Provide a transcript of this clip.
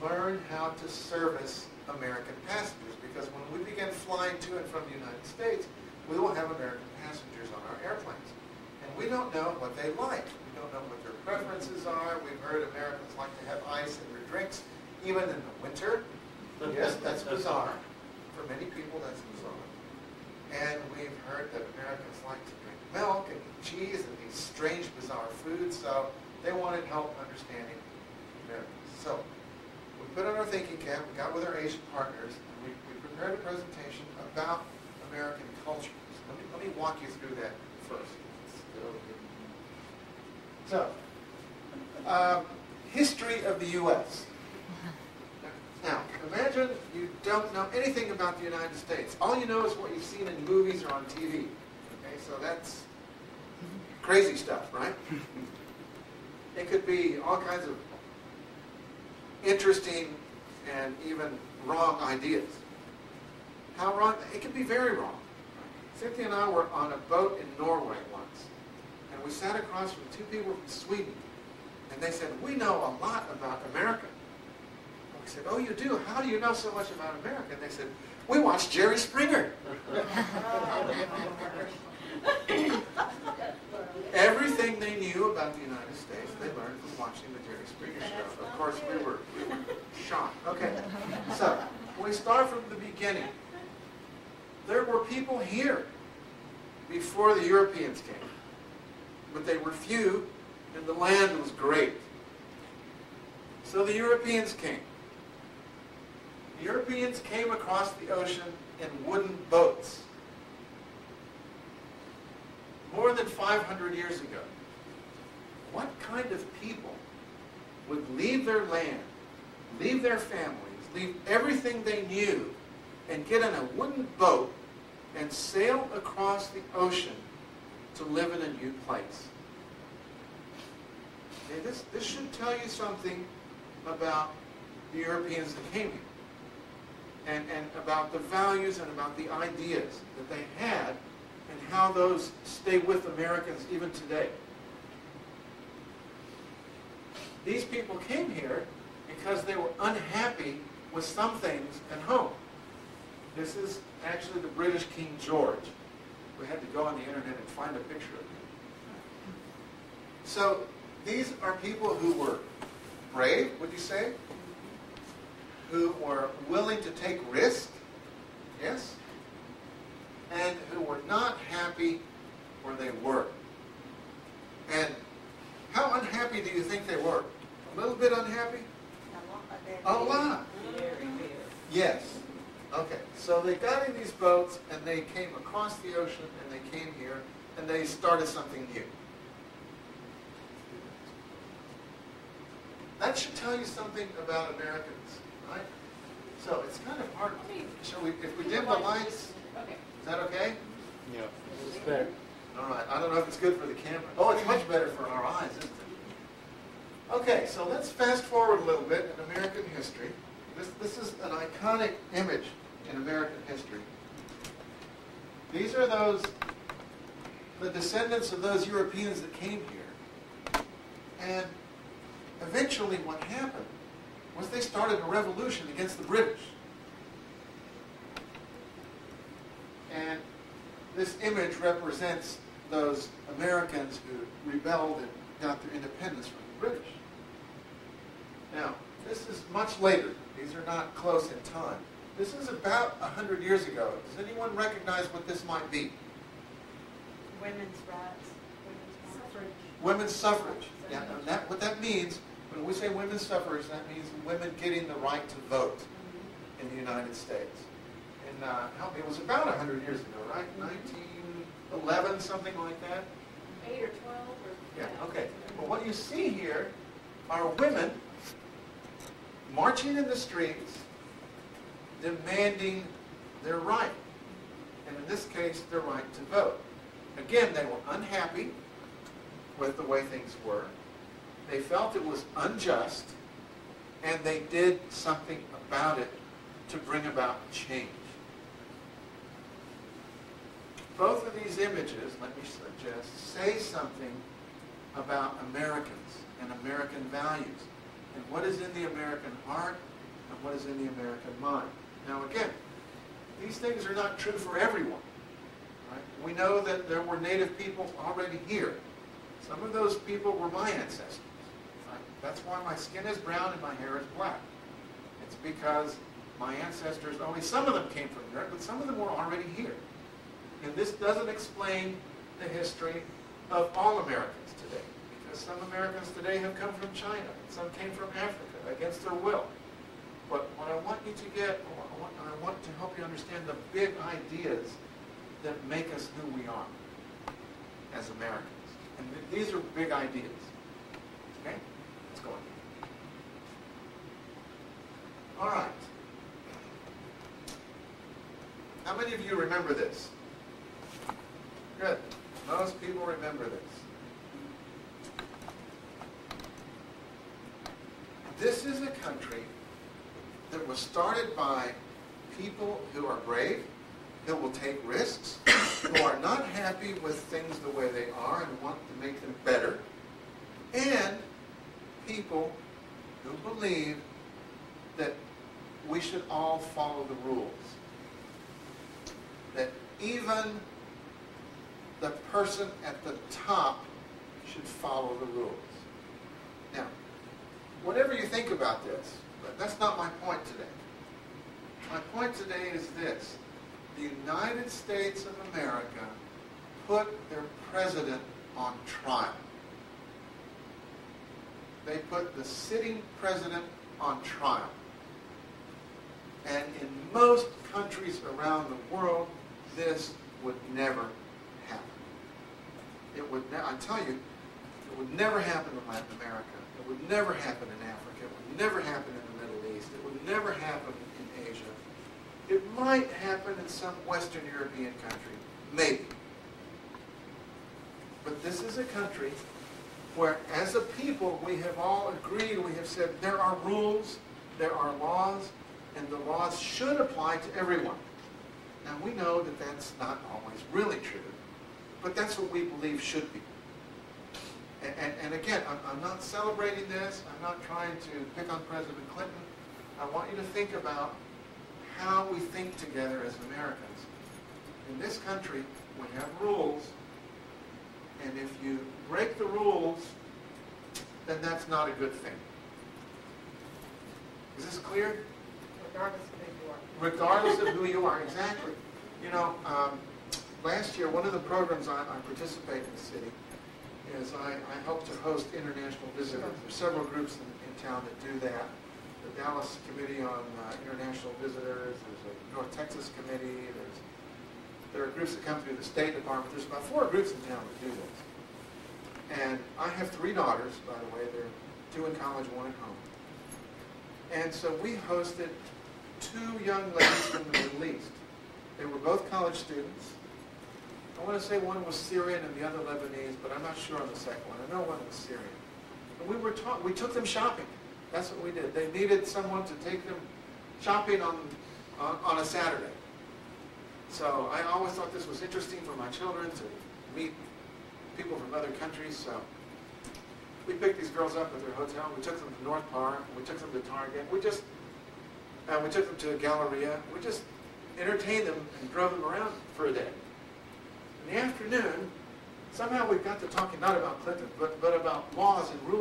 learn how to service American passengers, because when we begin flying to and from the United States, we will have American passengers on our airplanes. And we don't know what they like. We don't know what their preferences are. We've heard Americans like to have ice in their drinks, even in the winter. Yes, that's bizarre. For many people, that's bizarre. And we've heard that Americans like to drink milk and eat cheese and these strange, bizarre foods, so they wanted help understanding Americans. So we put on our thinking cap, we got with our Asian partners, and we prepared a presentation about American culture. Let me walk you through that first. Let's get over here. So, history of the U.S. Now, imagine you don't know anything about the United States. All you know is what you've seen in movies or on TV. Okay, so that's crazy stuff, right? It could be all kinds of interesting and even wrong ideas. How wrong? It could be very wrong. Cynthia and I were on a boat in Norway once, and we sat across from two people from Sweden, and they said, "We know a lot about America." And we said, "Oh, you do? How do you know so much about America?" And they said, "We watch Jerry Springer." Everything they knew about the United States, they learned from watching the Jerry Springer show. Of course, we were shocked. Okay, so we start from the beginning. There were people here before the Europeans came, but they were few, and the land was great. So the Europeans came. The Europeans came across the ocean in wooden boats. More than 500 years ago. What kind of people would leave their land, leave their families, leave everything they knew, and get in a wooden boat and sail across the ocean to live in a new place? Okay, this should tell you something about the Europeans that came here, and about the values and about the ideas that they had, and how those stay with Americans even today. These people came here because they were unhappy with some things at home. This is actually the British King George. We had to go on the internet and find a picture of him. So these are people who were brave, would you say? Who were willing to take risks, yes? And who were not happy where they were. And how unhappy do you think they were? A little bit unhappy? A lot. Yes. Okay, so they got in these boats and they came across the ocean and they came here and they started something new. That should tell you something about Americans, right? So it's kind of hard. Shall we, if we dim the lights, is that okay? Yeah, it's better. All right, I don't know if it's good for the camera. Oh, it's much better for our eyes, isn't it? Okay, so let's fast forward a little bit in American history. This is an iconic image in American history. These are the descendants of those Europeans that came here. And eventually what happened was they started a revolution against the British. And this image represents those Americans who rebelled and got their independence from the British. Now, this is much later. These are not close in time. This is about 100 years ago. Does anyone recognize what this might be? Women's rights. Women's suffrage. Yeah, and what that means, when we say women's suffrage, that means women getting the right to vote in the United States. And it was about 100 years ago, right? 1911, something like that? 8 or 12? Yeah, okay. Well, what you see here are women marching in the streets, demanding their right. And in this case, their right to vote. Again, they were unhappy with the way things were. They felt it was unjust, and they did something about it to bring about change. Both of these images, let me suggest, say something about Americans and American values and what is in the American heart and what is in the American mind. Now again, these things are not true for everyone. Right? We know that there were native people already here. Some of those people were my ancestors. Right? That's why my skin is brown and my hair is black. It's because my ancestors, only some of them came from Europe, but some of them were already here. And this doesn't explain the history of all Americans today. Because some Americans today have come from China, and some came from Africa against their will. But what I want you to get, I want to help you understand the big ideas that make us who we are as Americans. And these are big ideas. Okay? Let's go on. All right. How many of you remember this? Good. Most people remember this. This is a country that was started by people who are brave, who will take risks, who are not happy with things the way they are and want to make them better, and people who believe that we should all follow the rules. That even the person at the top should follow the rules. Now, whatever you think about this, but that's not my point today. My point today is this. The United States of America put their president on trial. They put the sitting president on trial. And in most countries around the world, this would never happen. It would, I tell you, it would never happen in Latin America. It would never happen in Africa. It would never happen in the Middle East. It would never happen in Asia. It might happen in some Western European country, maybe. But this is a country where, as a people, we have all agreed, we have said there are rules, there are laws, and the laws should apply to everyone. Now, we know that that's not always really true, but that's what we believe should be. And again, I'm not celebrating this. I'm not trying to pick on President Clinton. I want you to think about how we think together as Americans. In this country, we have rules, and if you break the rules, then that's not a good thing. Is this clear? Regardless of who you are. Regardless of who you are, exactly. You know, last year, one of the programs I participate in the city is I help to host international visitors. There's several groups in town that do that. The Dallas Committee on International Visitors, there's a North Texas Committee, there are groups that come through the State Department. There's about 4 groups in town that do this. And I have 3 daughters, by the way. They're 2 in college, 1 at home. And so we hosted 2 young ladies from the Middle East. They were both college students. I want to say one was Syrian and the other Lebanese, but I'm not sure on the second one. I know one was Syrian. And we took them shopping. That's what we did. They needed someone to take them shopping on a Saturday. So I always thought this was interesting for my children to meet people from other countries. So we picked these girls up at their hotel. We took them to North Park. We took them to Target. We took them to a Galleria. We just entertained them and drove them around for a day. In the afternoon, somehow we got to talking not about Clinton, but about laws and rules.